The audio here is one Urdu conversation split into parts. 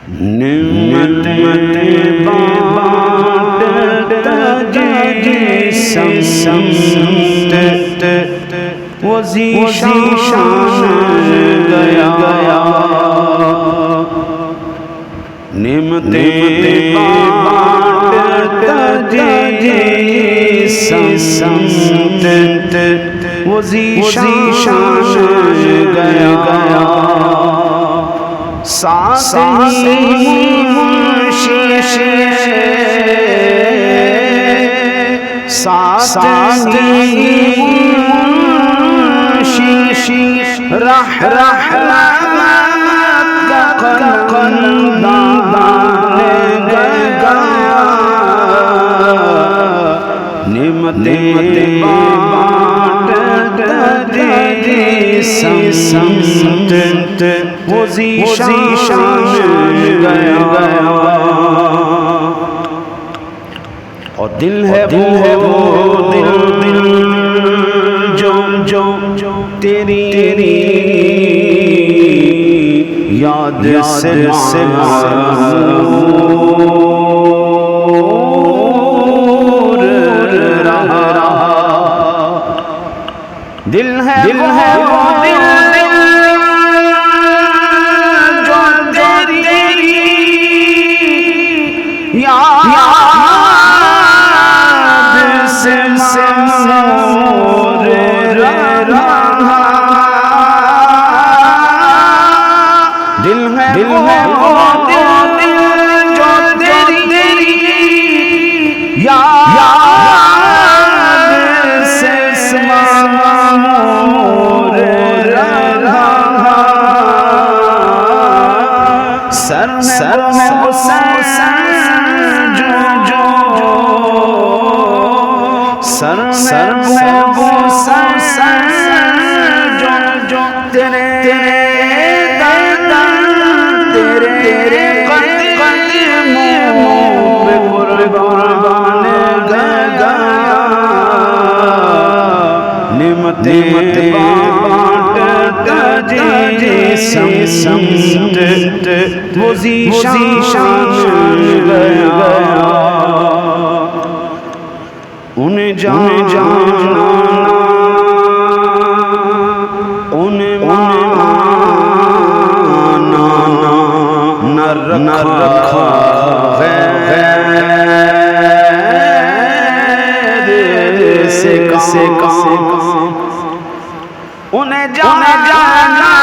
نعمت بانٹتا جسم سمت وہ ذیشان گیا نعمت بانٹتا جسم سمت وہ ذیشان گیا ساتھ ہی منشی ساتھ ہی منشی رحمت کا قلبان گیا نعمت بانٹتا سمت وہ ذیشان گیا اور دل ہے وہ دل جو تیری یاد سے معمور رہا دل ہے وہ دل جو تیری یاد سے معمور رہا دل ہے وہ دل جو تیری یاد سے معمور رہا سر میں حسین جو سر میں حسین جو تیرے قدموں پہ قربان گیا نعمت بانٹتا سمت وہ ذیشان گیا انہیں جانا انہیں مانا نہ رکھا غیر سے کام انہیں جانا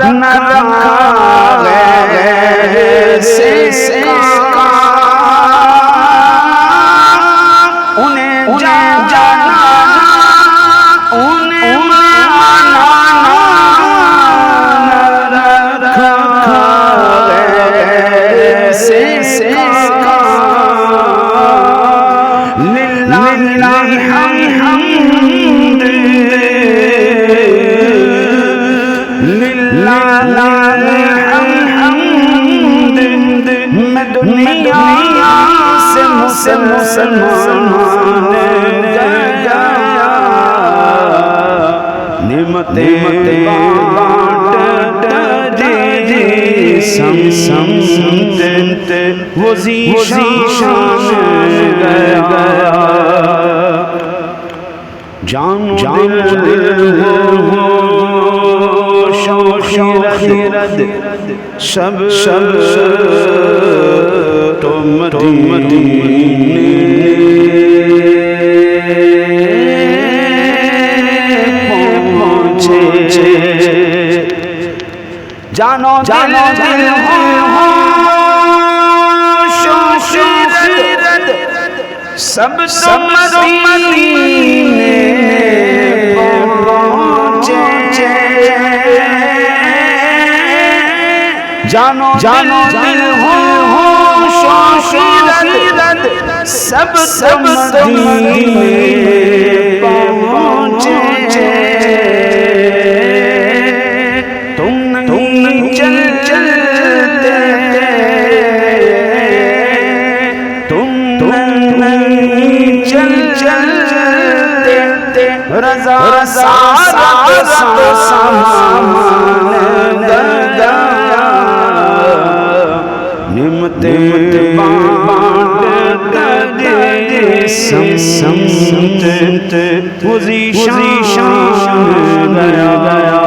نہ رکھا غیر سے کام انہیں جانا انہیں مانا نہ رکھا غیر سے کام للہ الحمد میں دنیا سے مسلمان گیا نعمت بانٹتا سمت وہ ذیشان گیا جان دل ہو خیرت سب تو مدینے پہنچے جانو دل ہو خیرت سب مدینے پہنچے جانو دل ہو خیرت سب مدینے پہنچے تم نہیں چلتے تم نہیں چلتے رضا سارا تو سامان گیا نعمت بانٹ دے سمت وہ ذیشان گیا